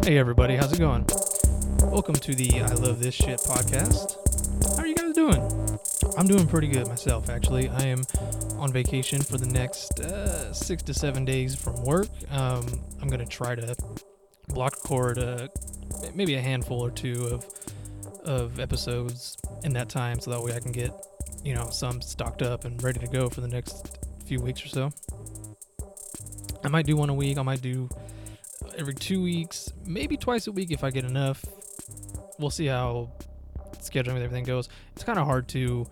Hey everybody, how's it going? Welcome to the I Love This Shit podcast. How are you guys doing? I'm doing pretty good myself, actually. I am on vacation for the next 6 to 7 days from work. I'm going to try to block record maybe a handful or two of episodes in that time so that way I can get, some stocked up and ready to go for the next few weeks or so. I might do one a week. I might do every 2 weeks, maybe twice a week if I get enough. We'll see how scheduling and everything goes. It's kind of hard to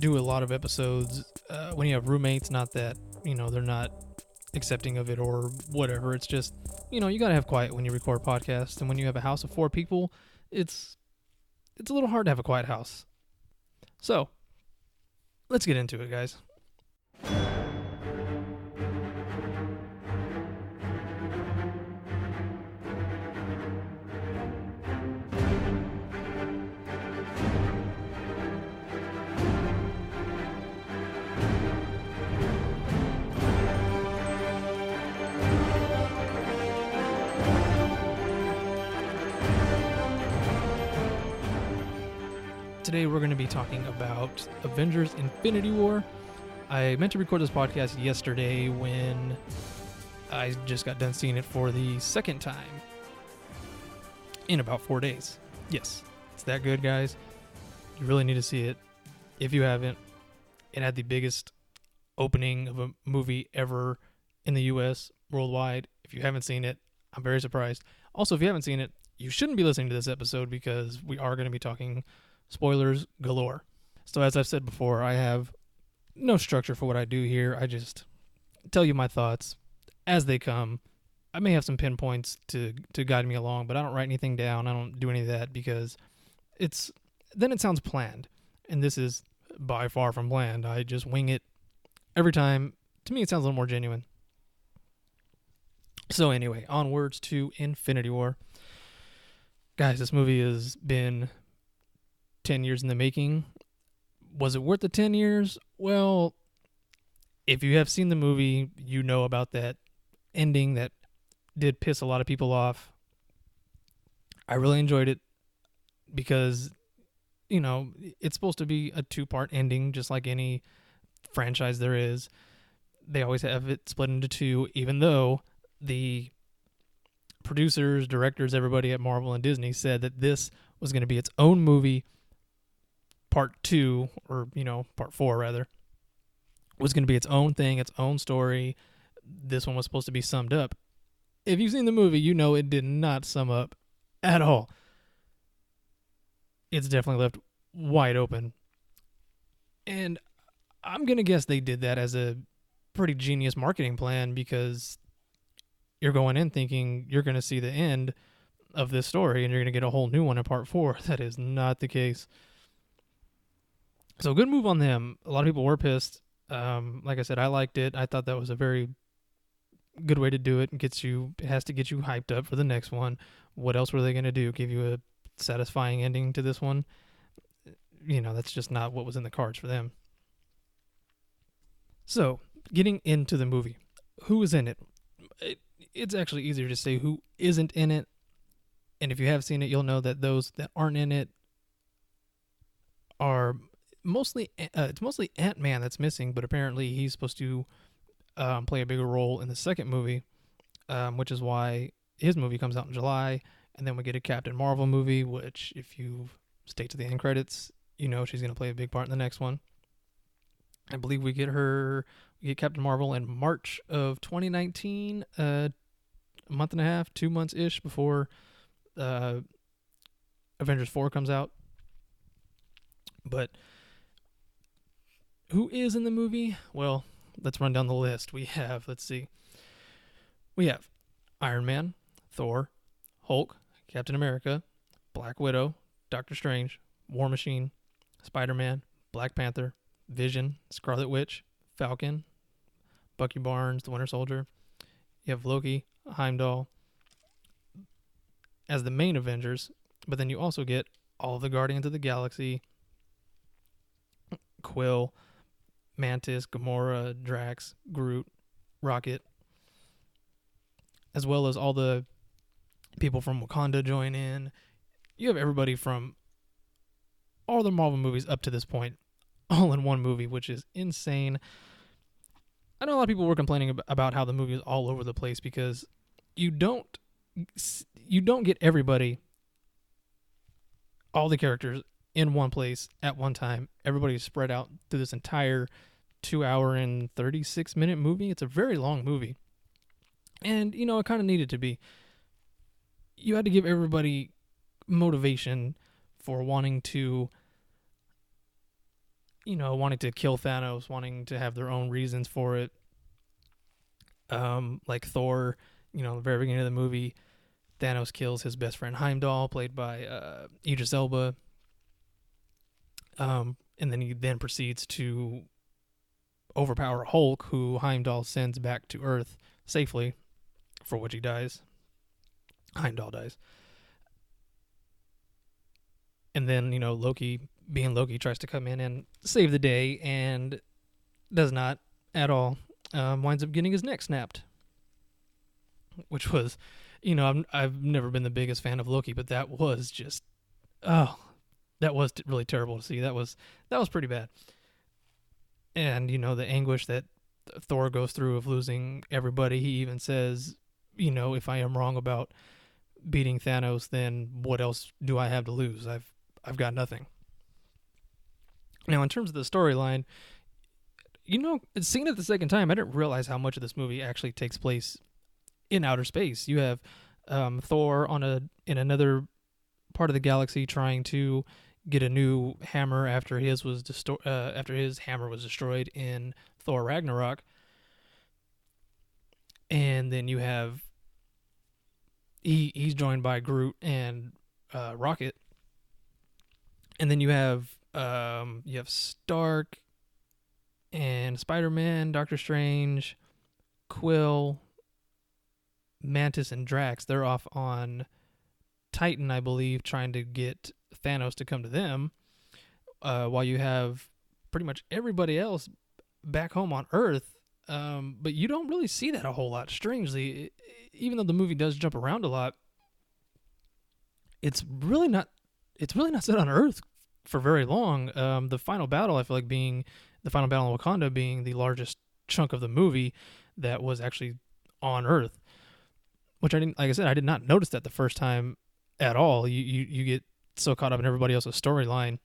do a lot of episodes when you have roommates. Not that they're not accepting of it or whatever. It's just you gotta have quiet when you record podcasts, and when you have a house of 4 people, it's a little hard to have a quiet house. So let's get into it, guys. Today we're going to be talking about Avengers Infinity War. I meant to record this podcast yesterday when I just got done seeing it for the second time in about 4 days. Yes, it's that good, guys. You really need to see it. If you haven't, it had the biggest opening of a movie ever in the US, worldwide. If you haven't seen it, I'm very surprised. Also, if you haven't seen it, you shouldn't be listening to this episode because we are going to be talking spoilers galore. So as I've said before, I have no structure for what I do here. I just tell you my thoughts as they come. I may have some pinpoints to guide me along, but I don't write anything down. I don't do any of that because it sounds planned. And this is by far from planned. I just wing it every time. To me, it sounds a little more genuine. So anyway, onwards to Infinity War. Guys, this movie has been 10 years in the making. Was it worth the 10 years? Well, if you have seen the movie, you know about that ending that did piss a lot of people off. I really enjoyed it because, it's supposed to be a 2-part ending, just like any franchise there is. They always have it split into 2, even though the producers, directors, everybody at Marvel and Disney said that this was going to be its own movie. Part 2, or part 4 rather, was going to be its own thing, its own story. This one was supposed to be summed up. If you've seen the movie, you know it did not sum up at all. It's definitely left wide open. And I'm going to guess they did that as a pretty genius marketing plan because you're going in thinking you're going to see the end of this story and you're going to get a whole new one in part 4. That is not the case. So good move on them. A lot of people were pissed. Like I said, I liked it. I thought that was a very good way to do it. It has to get you hyped up for the next one. What else were they going to do? Give you a satisfying ending to this one? That's just not what was in the cards for them. So, getting into the movie. Who is in it? It's actually easier to say who isn't in it. And if you have seen it, you'll know that those that aren't in it are it's mostly Ant-Man that's missing, but apparently he's supposed to play a bigger role in the second movie, which is why his movie comes out in July, and then we get a Captain Marvel movie, which if you stay to the end credits, she's going to play a big part in the next one. I believe we get Captain Marvel in March of 2019, a month and a half, 2 months-ish before Avengers 4 comes out. But who is in the movie? Well, let's run down the list. We have Iron Man, Thor, Hulk, Captain America, Black Widow, Doctor Strange, War Machine, Spider-Man, Black Panther, Vision, Scarlet Witch, Falcon, Bucky Barnes, the Winter Soldier. You have Loki, Heimdall as the main Avengers, but then you also get all of the Guardians of the Galaxy, Quill, Mantis, Gamora, Drax, Groot, Rocket, as well as all the People from Wakanda join in. You have everybody from all the Marvel movies up to this point, all in one movie, which is insane. I know a lot of people were complaining about how the movie is all over the place because you don't get everybody, all the characters in one place at one time. Everybody's spread out through this entire 2 hour and 36-minute movie. It's a very long movie. And, it kind of needed to be. You had to give everybody motivation for wanting to, wanting to kill Thanos, wanting to have their own reasons for it. Like Thor, the very beginning of the movie, Thanos kills his best friend Heimdall, played by Idris Elba. And then he proceeds to overpower Hulk, who Heimdall sends back to Earth safely, for which he dies. Heimdall dies. And then, Loki, being Loki, tries to come in and save the day and does not at all. Winds up getting his neck snapped. Which was, I've never been the biggest fan of Loki, but that was just, that was really terrible to see. That was pretty bad. And, the anguish that Thor goes through of losing everybody. He even says, if I am wrong about beating Thanos, then what else do I have to lose? I've got nothing. Now, in terms of the storyline, seeing it the second time, I didn't realize how much of this movie actually takes place in outer space. You have Thor in another part of the galaxy trying to get a new hammer after his hammer was destroyed in Thor Ragnarok. And then you have he's joined by Groot and Rocket. And then you have Stark and Spider-Man, Doctor Strange, Quill, Mantis, and Drax. They're off on Titan, I believe, trying to get Thanos to come to them, while you have pretty much everybody else back home on Earth. But you don't really see that a whole lot. Strangely, even though the movie does jump around a lot, it's really not set on Earth for very long. The final battle, I feel like, being the final battle in Wakanda, being the largest chunk of the movie that was actually on Earth, which I didn't, like I said, I did not notice that the first time at all. You get so caught up in everybody else's storyline,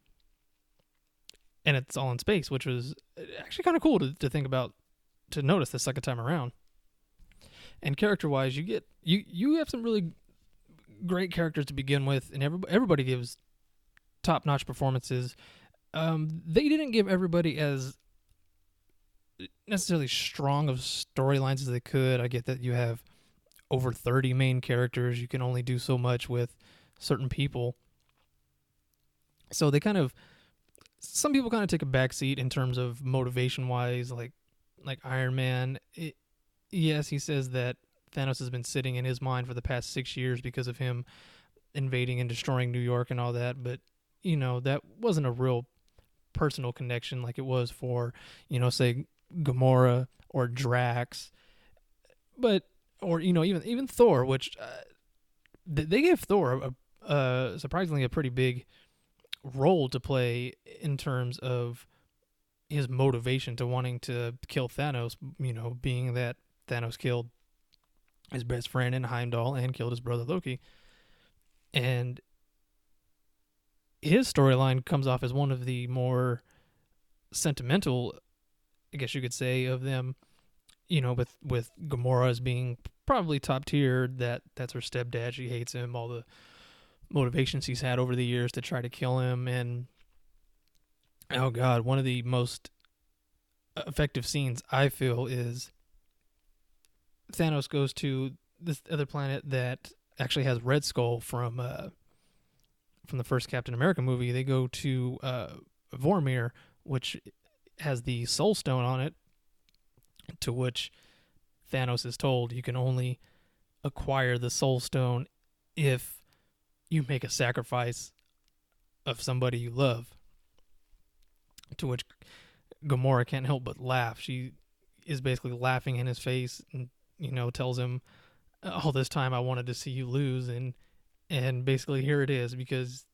and it's all in space, which was actually kind of cool to think about, to notice the second time around. And character-wise, you have some really great characters to begin with, and everybody gives top-notch performances. They didn't give everybody as necessarily strong of storylines as they could. I get that you have over 30 main characters. You can only do so much with certain people. So some people kind of take a backseat in terms of motivation-wise, like Iron Man. Yes, he says that Thanos has been sitting in his mind for the past 6 years because of him invading and destroying New York and all that, but, that wasn't a real personal connection like it was for, say, Gamora or Drax, or even Thor, which they gave Thor surprisingly a pretty big role to play in terms of his motivation to wanting to kill Thanos, being that Thanos killed his best friend in Heimdall and killed his brother Loki. And his storyline comes off as one of the more sentimental, I guess you could say, of them, with Gamora as being probably top tier. That's her stepdad. She hates him. All the motivations he's had over the years to try to kill him. And, oh God, one of the most effective scenes, I feel, is Thanos goes to this other planet that actually has Red Skull from the first Captain America movie. They go to Vormir, which has the Soul Stone on it, to which Thanos is told you can only acquire the Soul Stone if you make a sacrifice of somebody you love. To which Gamora can't help but laugh. She is basically laughing in his face and, tells him, all this time I wanted to see you lose, and basically here it is because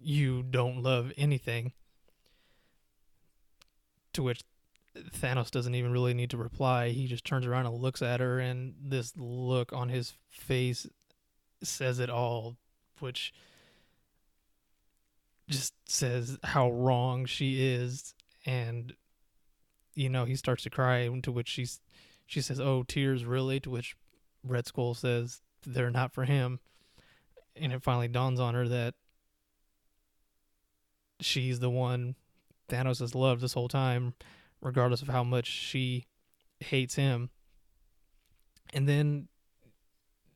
you don't love anything. To which Thanos doesn't even really need to reply. He just turns around and looks at her, and this look on his face says it all, which just says how wrong she is. And he starts to cry, to which she says, "Oh, tears, really?" To which Red Skull says, "They're not for him." And it finally dawns on her that she's the one Thanos has loved this whole time, regardless of how much she hates him. And then,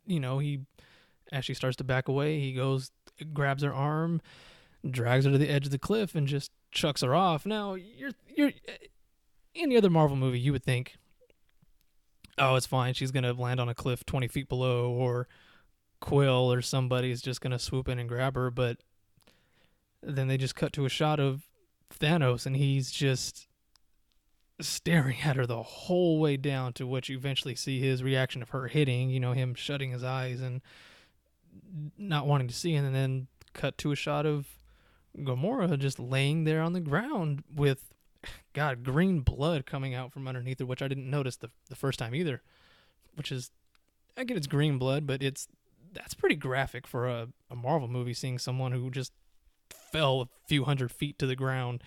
he, as she starts to back away, he goes, grabs her arm, drags her to the edge of the cliff, and just chucks her off. Now, you're any other Marvel movie, you would think, oh, it's fine, she's gonna land on a cliff 20 feet below, or Quill or somebody is just gonna swoop in and grab her. But then they just cut to a shot of Thanos, and he's just staring at her the whole way down, to which you eventually see his reaction of her hitting, him shutting his eyes and not wanting to see, and then cut to a shot of Gamora just laying there on the ground with, God, green blood coming out from underneath her, which I didn't notice the first time either, which is, I get it's green blood, but that's pretty graphic for a Marvel movie, seeing someone who just fell a few hundred feet to the ground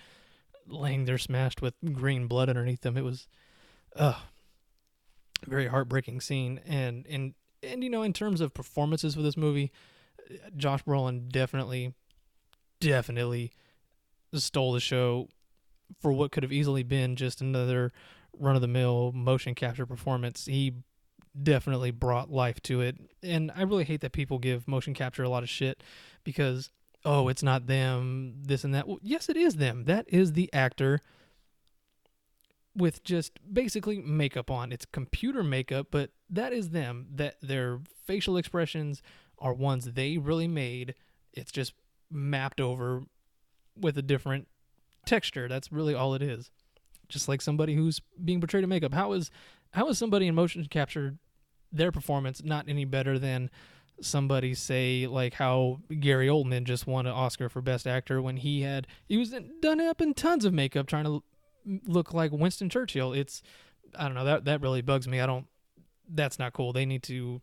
laying there smashed with green blood underneath them. It was a very heartbreaking scene. And in terms of performances for this movie, Josh Brolin definitely stole the show for what could have easily been just another run-of-the-mill motion capture performance. He definitely brought life to it. And I really hate that people give motion capture a lot of shit because, oh, it's not them, this and that. Well, yes, it is them. That is the actor with just basically makeup on. It's computer makeup, but that is them. That their facial expressions are ones they really made. It's just mapped over with a different texture. That's really all it is. Just like somebody who's being portrayed in makeup. How is somebody in motion capture, their performance, not any better than somebody, say, like how Gary Oldman just won an Oscar for Best Actor when he was done up in tons of makeup trying to look like Winston Churchill. I don't know, that really bugs me. That's not cool. They need to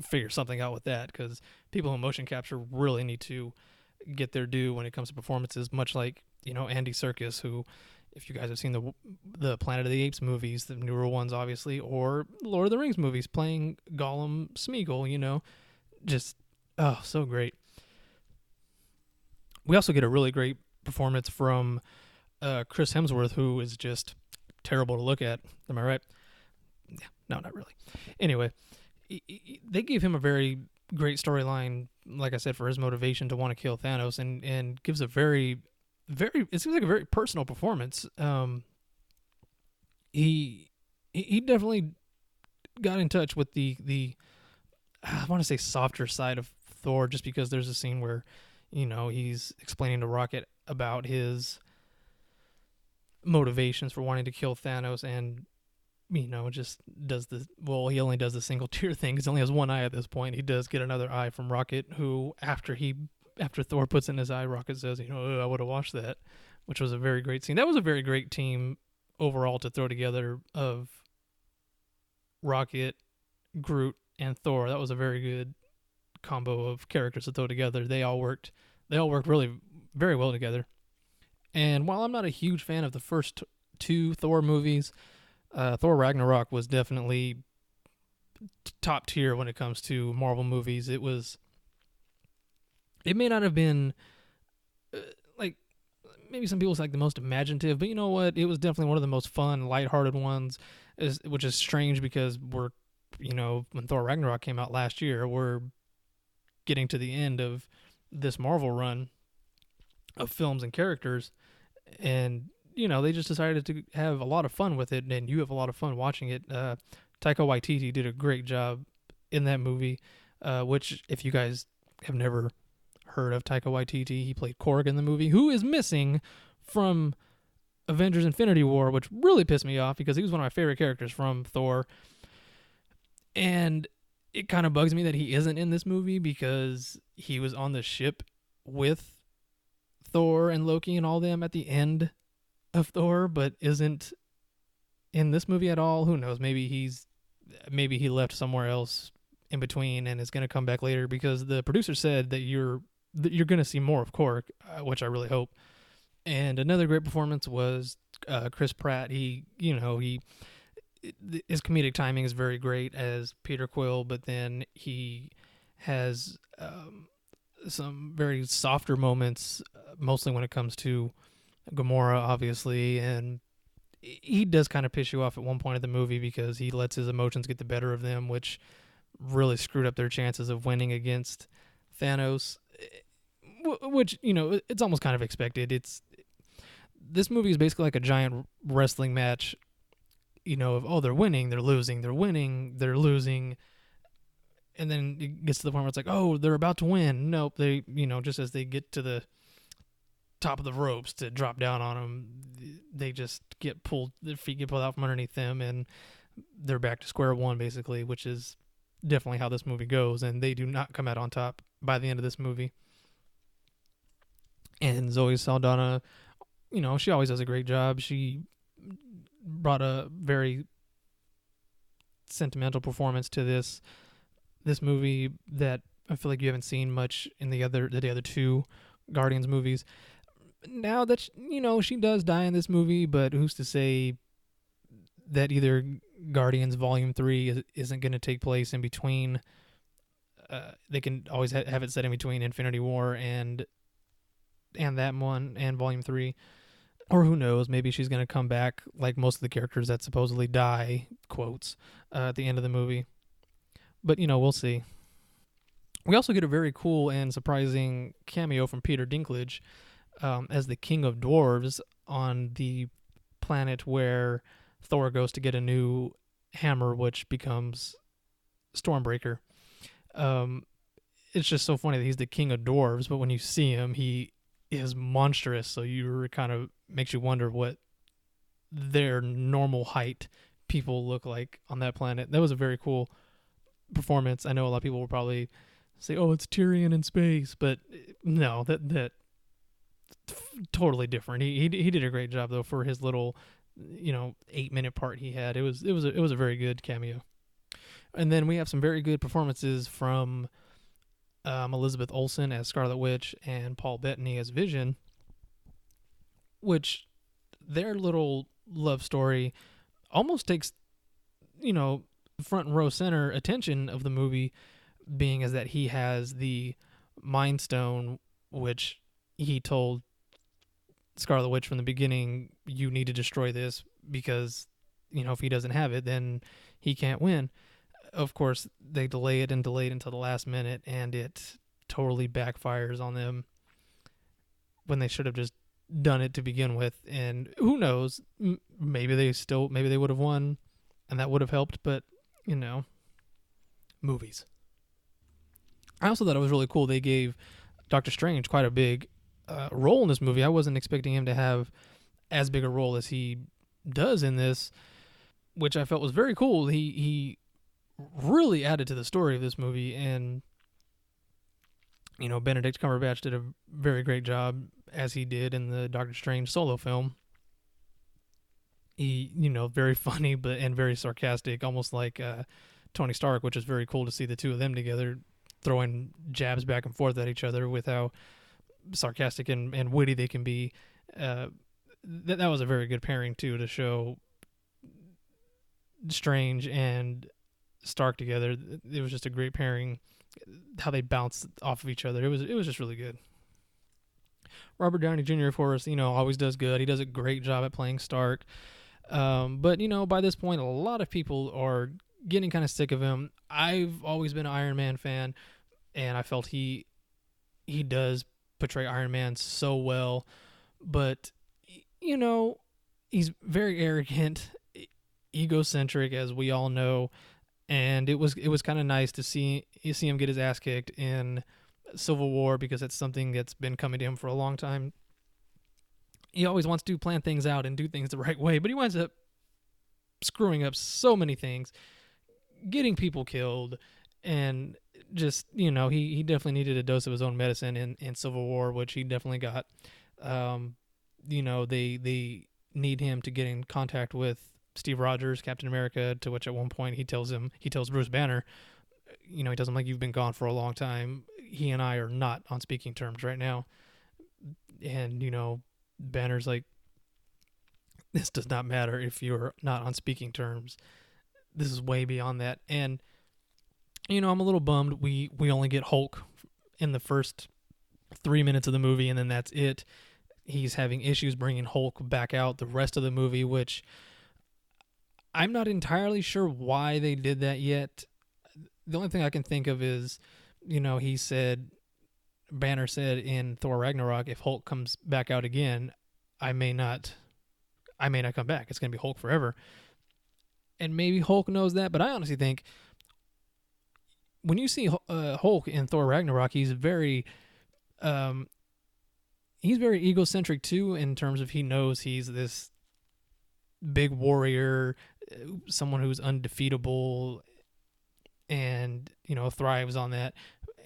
figure something out with that, because people in motion capture really need to get their due when it comes to performances, much like, Andy Serkis, who, if you guys have seen the Planet of the Apes movies, the newer ones, obviously, or Lord of the Rings movies, playing Gollum Smeagol, just, oh, so great. We also get a really great performance from Chris Hemsworth, who is just terrible to look at. Am I right? Yeah, no, not really. Anyway, they gave him a very great storyline, like I said, for his motivation to want to kill Thanos, and gives a very, very, it seems like a very personal performance. He definitely got in touch with the I want to say softer side of Thor, just because there's a scene where, he's explaining to Rocket about his motivations for wanting to kill Thanos, and just does he only does the single tear thing because he only has one eye at this point. He does get another eye from Rocket, who after Thor puts in his eye, Rocket says, I would have watched that, which was a very great scene. That was a very great team overall to throw together, of Rocket, Groot, and Thor. That was a very good combo of characters to throw together. They all worked really very well together. And while I'm not a huge fan of the first two Thor movies, Thor Ragnarok was definitely top tier when it comes to Marvel movies. It may not have been like, maybe some people say like the most imaginative, but you know what? It was definitely one of the most fun, lighthearted ones, which is strange because we're, when Thor Ragnarok came out last year, we're getting to the end of this Marvel run of films and characters, and they just decided to have a lot of fun with it, and you have a lot of fun watching it. Taika Waititi did a great job in that movie, which, if you guys have never heard of Taika Waititi, he played Korg in the movie, who is missing from Avengers Infinity War, which really pissed me off because he was one of my favorite characters from Thor. And it kind of bugs me that he isn't in this movie because he was on the ship with Thor and Loki and all them at the end of Thor, but isn't in this movie at all. Who knows? Maybe he left somewhere else in between and is going to come back later, because the producer said that you're going to see more of Korg, which I really hope. And another great performance was Chris Pratt. He his comedic timing is very great as Peter Quill, but then he has some very softer moments, mostly when it comes to Gamora, obviously, and he does kind of piss you off at one point of the movie because he lets his emotions get the better of them, which really screwed up their chances of winning against Thanos. Which, it's almost kind of expected. This movie is basically like a giant wrestling match. Of, oh, they're winning, they're losing, they're winning, they're losing, and then it gets to the point where it's like, oh, they're about to win. Nope, they, just as they get to the top of the ropes to drop down on them, they just get pulled, their feet get pulled out from underneath them, and they're back to square one, basically, which is definitely how this movie goes, and they do not come out on top by the end of this movie. And Zoe Saldana, she always does a great job. She brought a very sentimental performance to this movie that I feel like you haven't seen much in the other two Guardians movies. Now that she does die in this movie, but who's to say that either Guardians Volume 3 isn't going to take place in between? They can always have it set in between Infinity War and that one and Volume 3. Or who knows, maybe she's going to come back like most of the characters that supposedly die, quotes, at the end of the movie. But, we'll see. We also get a very cool and surprising cameo from Peter Dinklage as the King of Dwarves on the planet where Thor goes to get a new hammer, which becomes Stormbreaker. It's just so funny that he's the King of Dwarves, but when you see him, he is monstrous, so you kind of makes you wonder what their normal height people look like on that planet. That was a very cool performance. I know a lot of people will probably say, "Oh, it's Tyrion in space," but no, that totally different. He did a great job though for his little 8-minute part he had. It was a very good cameo. And then we have some very good performances from Elizabeth Olsen as Scarlet Witch and Paul Bettany as Vision, which their little love story almost takes, front and row center attention of the movie, being as that he has the Mind Stone, which he told Scarlet Witch from the beginning, you need to destroy this because, if he doesn't have it, then he can't win. Of course, they delay it and delay it until the last minute, and it totally backfires on them when they should have just done it to begin with. And who knows, maybe they would have won and that would have helped, but movies. I also thought it was really cool they gave Doctor Strange quite a big role in this movie. I wasn't expecting him to have as big a role as he does in this, which I felt was very cool. He really added to the story of this movie, and Benedict Cumberbatch did a very great job as he did in the Doctor Strange solo film. He, very funny and very sarcastic, almost like Tony Stark, which is very cool to see the two of them together throwing jabs back and forth at each other with how sarcastic and witty they can be. That was a very good pairing too, to show Strange and Stark together. It was just a great pairing, how they bounced off of each other. It was just really good. Robert Downey Jr., of course, always does good. He does a great job at playing Stark. But by this point, a lot of people are getting kind of sick of him. I've always been an Iron Man fan, and I felt he does portray Iron Man so well. But, he's very arrogant, egocentric, as we all know. And it was kind of nice to see him get his ass kicked in Civil War, because it's something that's been coming to him for a long time. He always wants to plan things out and do things the right way, but he winds up screwing up so many things, getting people killed, and just, he definitely needed a dose of his own medicine in Civil War, which he definitely got. Um, they need him to get in contact with Steve Rogers, Captain America, to which at one point he tells Bruce Banner, he tells him, like, you've been gone for a long time. He and I are not on speaking terms right now. And, Banner's like, this does not matter if you're not on speaking terms. This is way beyond that. And, I'm a little bummed we only get Hulk in the first 3 minutes of the movie, and then that's it. He's having issues bringing Hulk back out the rest of the movie, which I'm not entirely sure why they did that yet. The only thing I can think of is, Banner said in Thor Ragnarok, if Hulk comes back out again, I may not come back. It's going to be Hulk forever. And maybe Hulk knows that, but I honestly think when you see Hulk in Thor Ragnarok, he's very egocentric too, in terms of he knows he's this big warrior, someone who's undefeatable, and thrives on that.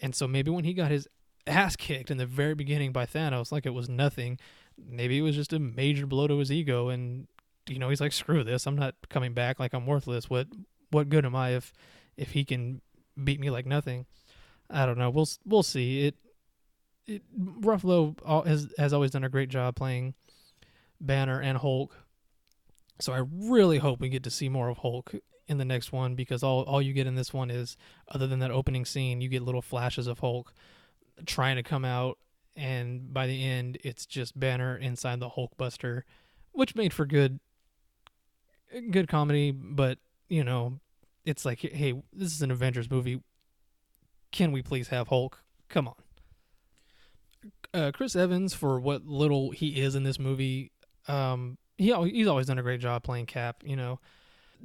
And so maybe when he got his ass kicked in the very beginning by Thanos, like it was nothing, maybe it was just a major blow to his ego, and he's like, screw this, I'm not coming back, like I'm worthless. What good am I if he can beat me like nothing? I don't know. We'll see. Ruffalo has always done a great job playing Banner and Hulk, so I really hope we get to see more of Hulk in the next one, because all you get in this one is, other than that opening scene, you get little flashes of Hulk trying to come out, and by the end it's just Banner inside the Hulkbuster, which made for good comedy. But it's like, hey, this is an Avengers movie, can we please have Hulk? Come on. Chris Evans, for what little he is in this movie, he's always done a great job playing Cap.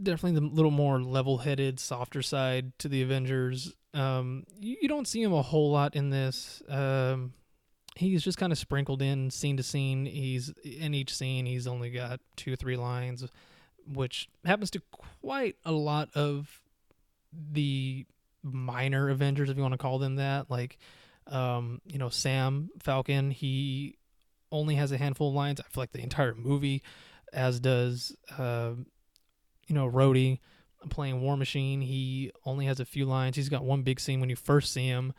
Definitely the little more level-headed, softer side to the Avengers. You don't see him a whole lot in this. He's just kind of sprinkled in scene to scene. He's in each scene, he's only got 2-3 lines, which happens to quite a lot of the minor Avengers, if you want to call them that. Like, Sam Falcon, he only has a handful of lines, I feel like, the entire movie, as does, Rhodey playing War Machine. He only has a few lines. He's got one big scene when you first see him,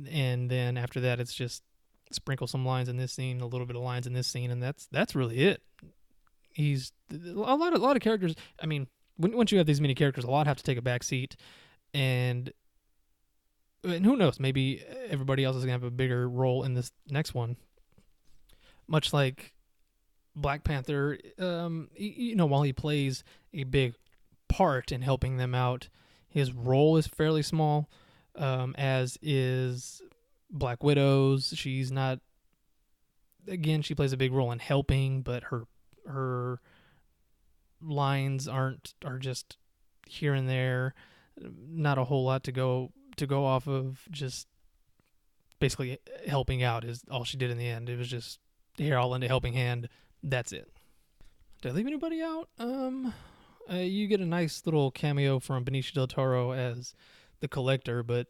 and then after that, it's just sprinkle some lines in this scene, a little bit of lines in this scene, and that's really it. He's a lot of characters. I mean, once you have these many characters, a lot have to take a back seat, and who knows? Maybe everybody else is gonna have a bigger role in this next one, much like Black Panther. While he plays a big part in helping them out, his role is fairly small, as is Black Widow's. She's not, again, she plays a big role in helping, but her lines are just here and there, not a whole lot to go off of. Just basically helping out is all she did in the end. It was just, here, I'll lend a helping hand. That's it. Did I leave anybody out? You get a nice little cameo from Benicio del Toro as the Collector, but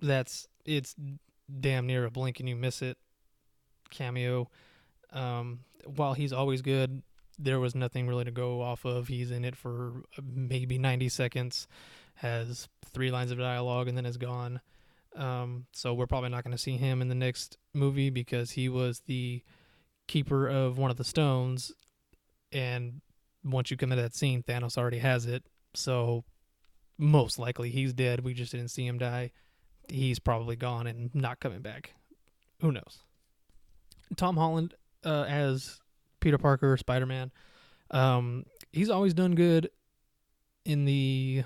it's damn near a blink and you miss it cameo. While he's always good, there was nothing really to go off of. He's in it for maybe 90 seconds, has 3 lines of dialogue, and then is gone. So we're probably not going to see him in the next movie, because he was the keeper of one of the stones, and once you come to that scene, Thanos already has it, so most likely he's dead. We just didn't see him die. He's probably gone and not coming back. Who knows? Tom Holland as Peter Parker, Spider-Man. He's always done good in the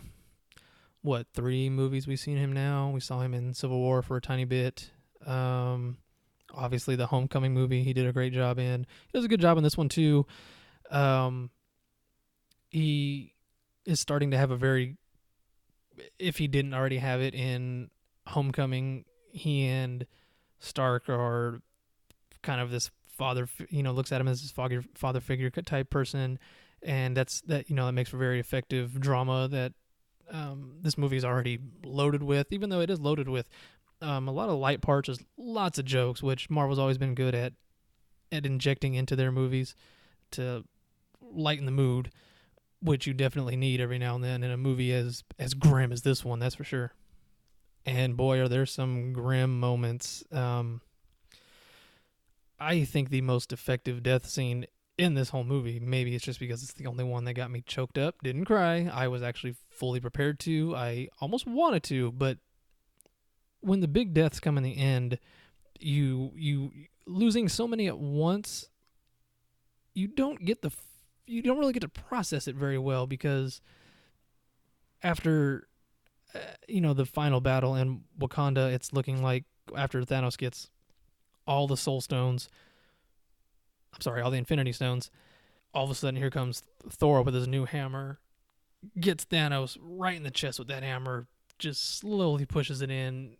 3 movies we've seen him now. We saw him in Civil War for a tiny bit. Obviously the Homecoming movie he did a great job in. He does a good job in this one too. He is starting to have a very, if he didn't already have it in Homecoming, he and Stark are kind of this father, looks at him as this father figure type person, and that makes for very effective drama that this movie is already loaded with, even though it is loaded with a lot of light parts, just lots of jokes, which Marvel's always been good at injecting into their movies to lighten the mood, which you definitely need every now and then in a movie as grim as this one, that's for sure. And boy, are there some grim moments. I think the most effective death scene in this whole movie, maybe it's just because it's the only one that got me choked up, didn't cry. I was actually fully prepared to. I almost wanted to, but when the big deaths come in the end, you losing so many at once, you don't get the you don't really get to process it very well, because after the final battle in Wakanda, it's looking like after Thanos gets all the soul stones, I'm sorry, all the infinity stones, all of a sudden here comes Thor with his new hammer, gets Thanos right in the chest with that hammer, just slowly pushes it in,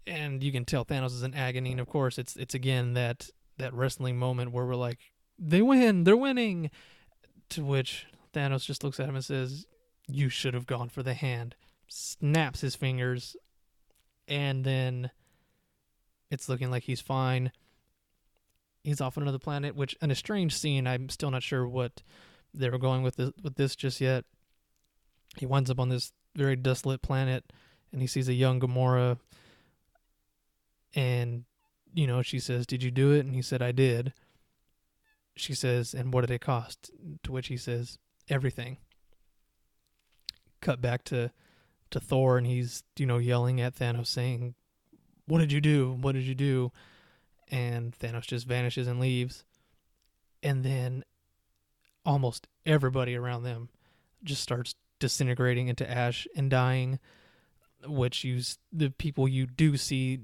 and you can tell Thanos is in agony. And of course, it's again that wrestling moment where we're like, they win, they're winning. To which Thanos just looks at him and says, "You should have gone for the hand." Snaps his fingers, and then it's looking like he's fine. He's off on another planet, which in a strange scene. I'm still not sure what they were going with this just yet. He winds up on this very desolate planet, and he sees a young Gamora, and she says, "Did you do it?" And he said, "I did." She says, "And what did it cost?" To which he says, "Everything." Cut back to Thor, and he's yelling at Thanos, saying, "What did you do? What did you do?" And Thanos just vanishes and leaves. And then almost everybody around them just starts disintegrating into ash and dying, which the people you do see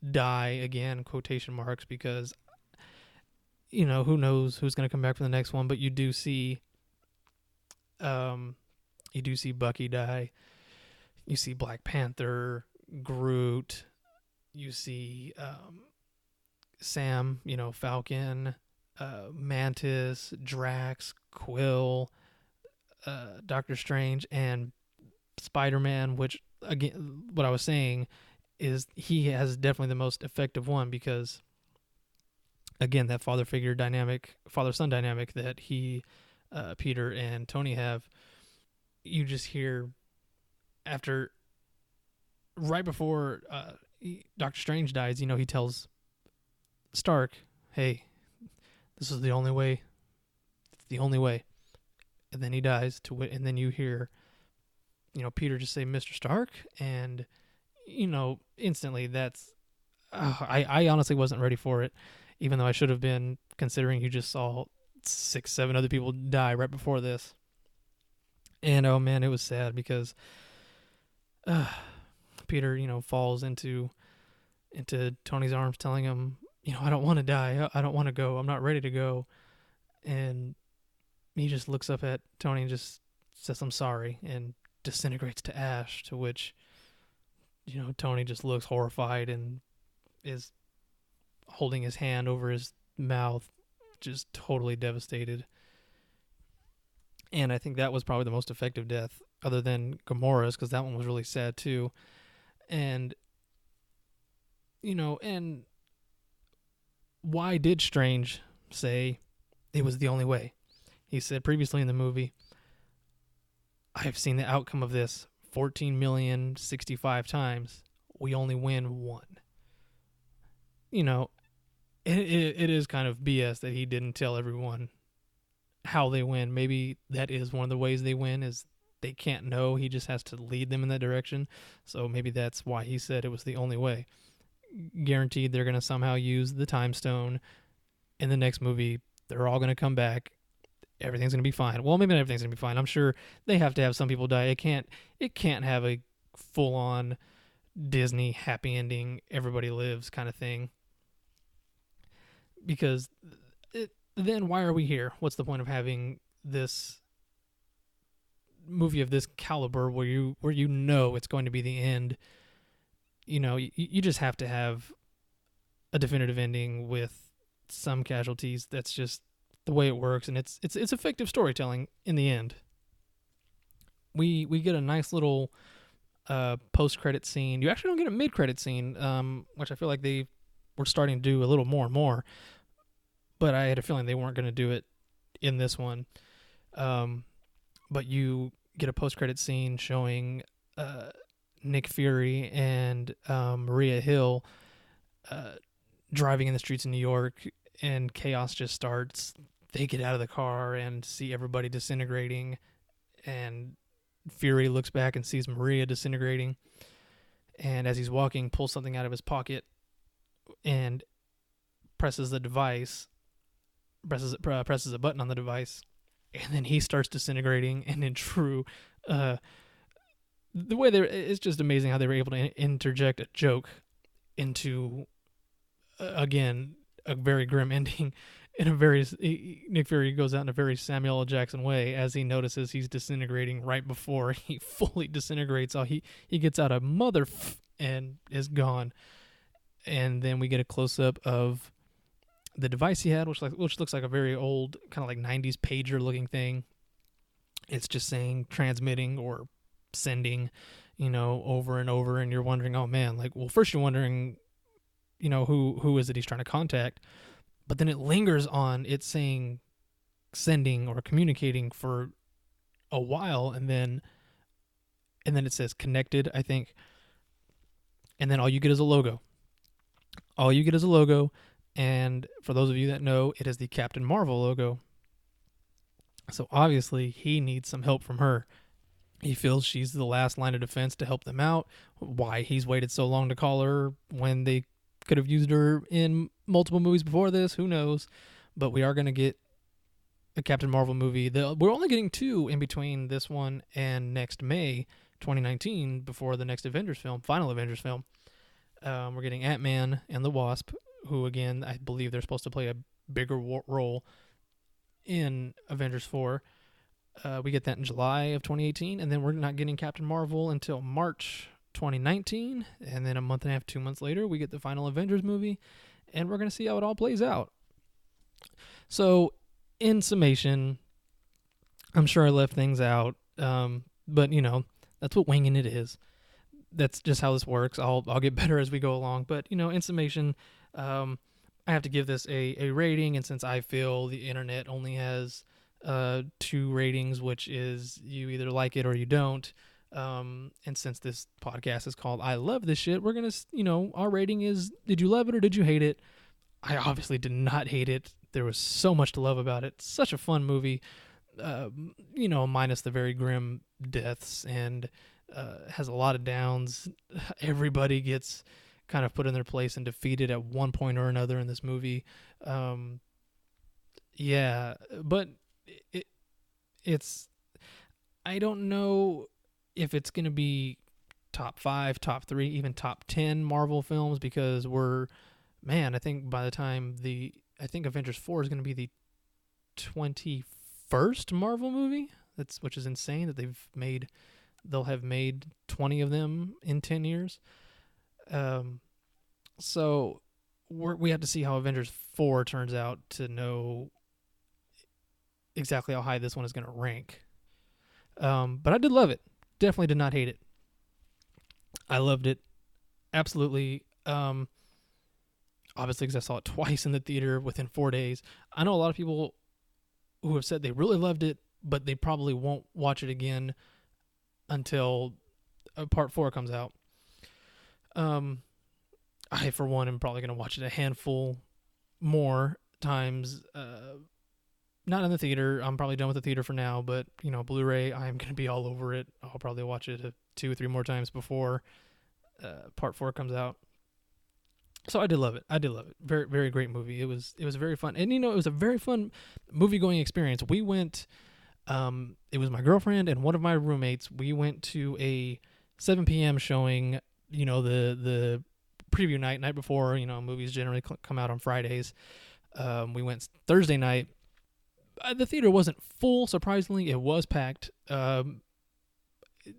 die, again, quotation marks, because who knows who's going to come back for the next one, but you do see Bucky die. You see Black Panther, Groot, you see Sam, Falcon, Mantis, Drax, Quill, Doctor Strange, and Spider-Man, which, again, what I was saying is he has definitely the most effective one, because again, that father-son dynamic that Peter and Tony have, you just hear right before Doctor Strange dies, he tells Stark, "Hey, this is the only way. It's the only way." And then he dies, and then you hear, Peter just say, "Mr. Stark," and instantly that's. I honestly wasn't ready for it, even though I should have been, considering you just saw 6-7 other people die right before this. And oh man, it was sad, because Peter, falls into Tony's arms, telling him, "I don't want to die. I don't want to go. I'm not ready to go." And he just looks up at Tony and just says, "I'm sorry," and disintegrates to ash, to which, Tony just looks horrified and is holding his hand over his mouth, just totally devastated. And I think that was probably the most effective death, other than Gamora's, because that one was really sad too. And, and why did Strange say it was the only way? He said previously in the movie, "I have seen the outcome of this 14,065 times. We only win one." It is kind of BS that he didn't tell everyone how they win. Maybe that is one of the ways they win, is they can't know. He just has to lead them in that direction. So maybe that's why he said it was the only way. Guaranteed they're going to somehow use the time stone in the next movie. They're all going to come back. Everything's going to be fine. Well, maybe not everything's going to be fine. I'm sure they have to have some people die. It can't have a full-on Disney happy ending, everybody lives kind of thing. Because then why are we here? What's the point of having this movie of this caliber where you know it's going to be the end? You just have to have a definitive ending with some casualties. That's just the way it works, and it's effective storytelling in the end. we get a nice little post credit scene. You actually don't get a mid credit scene, which I feel like they were starting to do a little more and more. But I had a feeling they weren't going to do it in this one. But you get a post credit scene showing Nick Fury and Maria Hill driving in the streets of New York, and chaos just starts. They get out of the car and see everybody disintegrating, and Fury looks back and sees Maria disintegrating, and as he's walking, pulls something out of his pocket and presses the device, presses a button on the device, and then he starts disintegrating. And in true, the way it's just amazing how they were able to interject a joke into, again, a very grim ending. In a very Nick Fury goes out in a very Samuel L. Jackson way as he notices he's disintegrating right before he fully disintegrates. He gets out a and is gone. And then we get a close up of the device he had, which looks like a very old kind of like 90s pager looking thing. It's just saying transmitting or sending, over and over, and you're wondering, oh man, like, well, first you're wondering, who is it he's trying to contact. But then it lingers on it saying sending or communicating for a while, and then it says connected, I think. And then all you get is a logo. And for those of you that know, it is the Captain Marvel logo. So obviously he needs some help from her. He feels she's the last line of defense to help them out. Why he's waited so long to call her when they could have used her in multiple movies before this, who knows? But we are going to get a Captain Marvel movie. We're only getting 2 in between this one and next May 2019 before the next final Avengers film. We're getting Ant-Man and the Wasp, who, again, I believe they're supposed to play a bigger role in Avengers 4. We get that in July of 2018, and then we're not getting Captain Marvel until March 2019, and then a month and a half, 2 months later, we get the final Avengers movie, and we're going to see how it all plays out. So, in summation, I'm sure I left things out, but, that's what winging it is. That's just how this works. I'll get better as we go along, but, in summation, I have to give this a rating, and since I feel the internet only has 2 ratings, which is you either like it or you don't, and since this podcast is called I Love This Shit, we're going to, our rating is, did you love it or did you hate it? I obviously did not hate it. There was so much to love about it. Such a fun movie, minus the very grim deaths, and has a lot of downs. Everybody gets kind of put in their place and defeated at one point or another in this movie. Yeah, but it's, I don't know if it's going to be top 5, top 3, even top 10 Marvel films, because I think by the time I think Avengers 4 is going to be the 21st Marvel movie, which is insane that they'll have made 20 of them in 10 years. So we have to see how Avengers 4 turns out to know exactly how high this one is going to rank. But I did love it. Definitely did not hate it. I loved it. Absolutely. Obviously, because I saw it twice in the theater within 4 days. I know a lot of people who have said they really loved it, but they probably won't watch it again until part 4 comes out. I, for one, am probably going to watch it a handful more times. Not in the theater. I'm probably done with the theater for now, but, Blu-ray, I'm going to be all over it. I'll probably watch it 2 or 3 more times before part 4 comes out. So I did love it. Very, very great movie. It was very fun. And, it was a very fun movie-going experience. We went, it was my girlfriend and one of my roommates. We went to a 7 p.m. showing, the preview night before, movies generally come out on Fridays. We went Thursday night. The theater wasn't full, surprisingly. It was packed.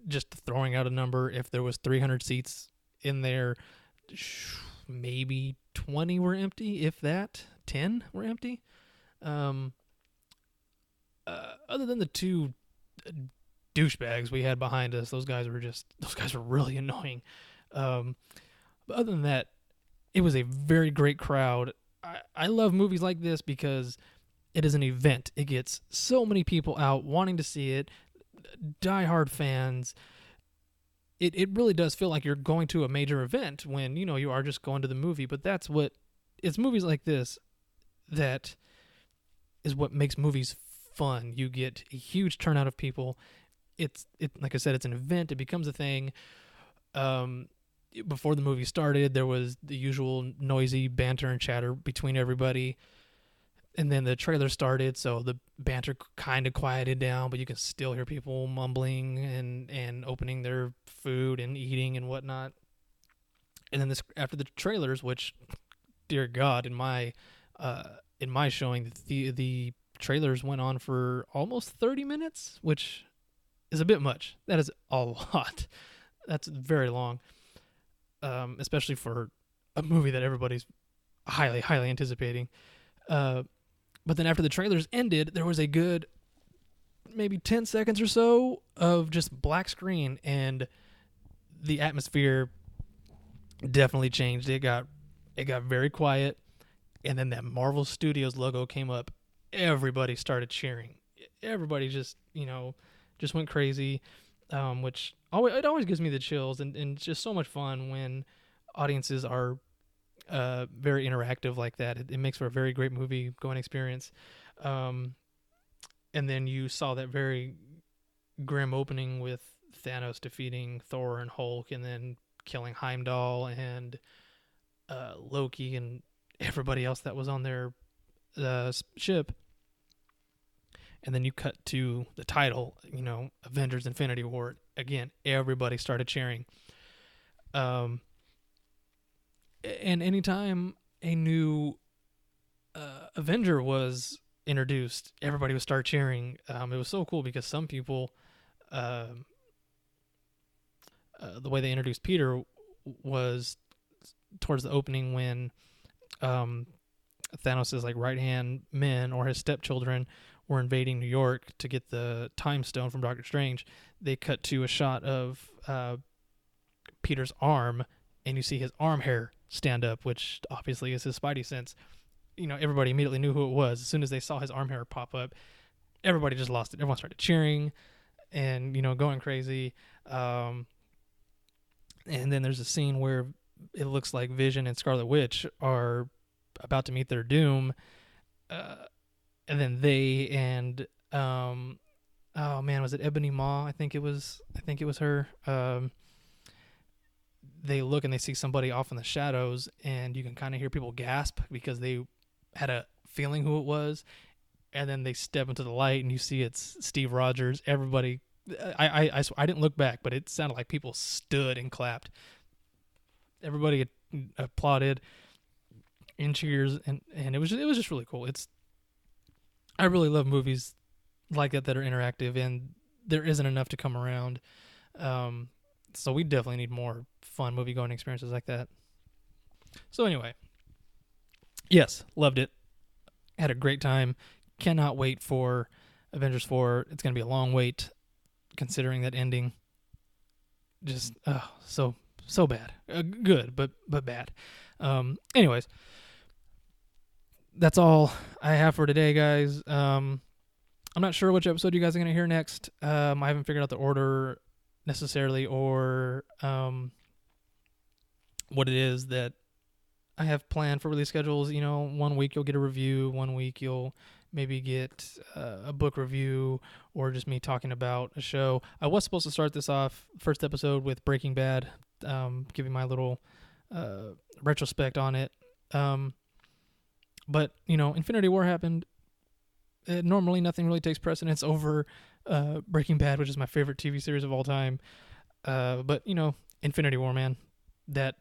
Just throwing out a number, if there was 300 seats in there, maybe 20 were empty, if that. 10 were empty. Other than the 2 douchebags we had behind us. Those guys were really annoying. But other than that, it was a very great crowd. I love movies like this because it is an event. It gets so many people out wanting to see it, diehard fans. It really does feel like you're going to a major event when, you are just going to the movie. But it's movies like this that is what makes movies fun. You get a huge turnout of people. It like I said, it's an event. It becomes a thing. Before the movie started, there was the usual noisy banter and chatter between everybody. And then the trailer started, so the banter kind of quieted down, but you can still hear people mumbling and opening their food and eating and whatnot. And then after the trailers, which, dear God, in my showing, the trailers went on for almost 30 minutes, which is a bit much. That is a lot. That's very long, especially for a movie that everybody's highly, highly anticipating. But then after the trailers ended, there was a good maybe 10 seconds or so of just black screen, and the atmosphere definitely changed. It got very quiet, and then that Marvel Studios logo came up. Everybody started cheering. Everybody just went crazy, which it always gives me the chills, and it's just so much fun when audiences are very interactive like that. It makes for a very great movie going experience. And then you saw that very grim opening with Thanos defeating Thor and Hulk, and then killing Heimdall and Loki and everybody else that was on their ship. And then you cut to the title, Avengers Infinity War. Again, everybody started cheering. And anytime a new Avenger was introduced, everybody would start cheering. It was so cool because some people, the way they introduced Peter was towards the opening when Thanos' right-hand men or his stepchildren were invading New York to get the Time Stone from Doctor Strange. They cut to a shot of Peter's arm, and you see his arm hair stand up, which obviously is his Spidey sense. Everybody immediately knew who it was. As soon as they saw his arm hair pop up, everybody just lost it. Everyone started cheering and, going crazy. And then there's a scene where it looks like Vision and Scarlet Witch are about to meet their doom. And then they and, oh man, was it Ebony Maw? I think it was her. They look and they see somebody off in the shadows, and you can kind of hear people gasp because they had a feeling who it was. And then they step into the light, and you see it's Steve Rogers. Everybody, I didn't look back, but it sounded like people stood and clapped. Everybody applauded in cheers, and it was just really cool. I really love movies like that are interactive, and there isn't enough to come around. So we definitely need more fun movie going experiences like that. So anyway, yes, loved it. Had a great time. Cannot wait for Avengers 4. It's going to be a long wait considering that ending. Just so bad. Good, but bad. Anyways, that's all I have for today, guys. I'm not sure which episode you guys are going to hear next. I haven't figured out the order necessarily, or what it is that I have planned for release schedules. 1 week you'll get a review, 1 week you'll maybe get a book review, or just me talking about a show. I was supposed to start this off, first episode, with Breaking Bad, giving my little retrospect on it. But, Infinity War happened. Normally nothing really takes precedence over Breaking Bad, which is my favorite TV series of all time. But, Infinity War, man, that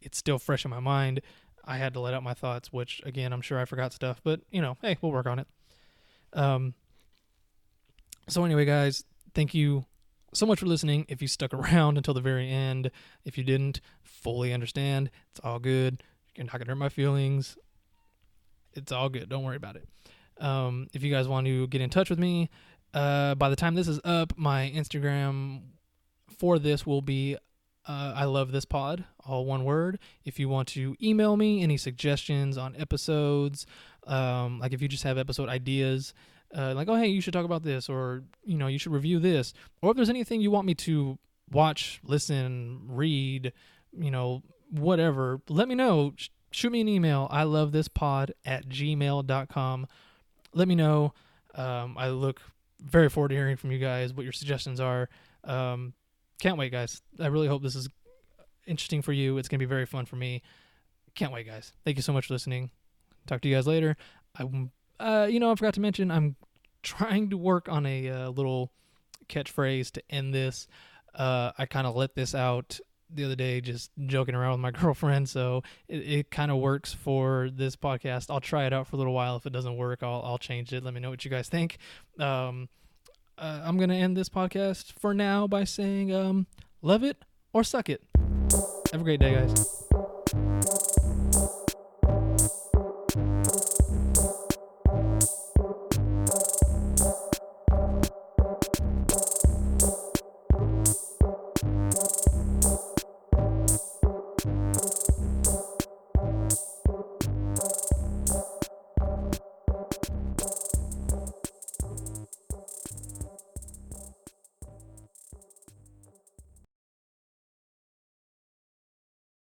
it's still fresh in my mind. I had to let out my thoughts, which, again, I'm sure I forgot stuff. But, hey, we'll work on it. So anyway, guys, thank you so much for listening. If you stuck around until the very end, if you didn't, fully understand. It's all good. You're not going to hurt my feelings. It's all good. Don't worry about it. If you guys want to get in touch with me, By the time this is up, my Instagram for this will be I love this pod, all one word. If you want to email me any suggestions on episodes, like if you just have episode ideas, like, oh, hey, you should talk about this, or, you should review this, or if there's anything you want me to watch, listen, read, whatever, let me know. Shoot me an email. I love this pod at gmail.com. Let me know. I look very forward to hearing from you guys what your suggestions are. Can't wait, guys. I really hope this is interesting for you. It's going to be very fun for me. Can't wait, guys. Thank you so much for listening. Talk to you guys later. I forgot to mention, I'm trying to work on a little catchphrase to end this. I kind of let this out the other day, just joking around with my girlfriend, so it kind of works for this podcast. I'll try it out for a little while. If it doesn't work, I'll change it. Let me know what you guys think. I'm going to end this podcast for now by saying, love it or suck it. Have a great day, guys.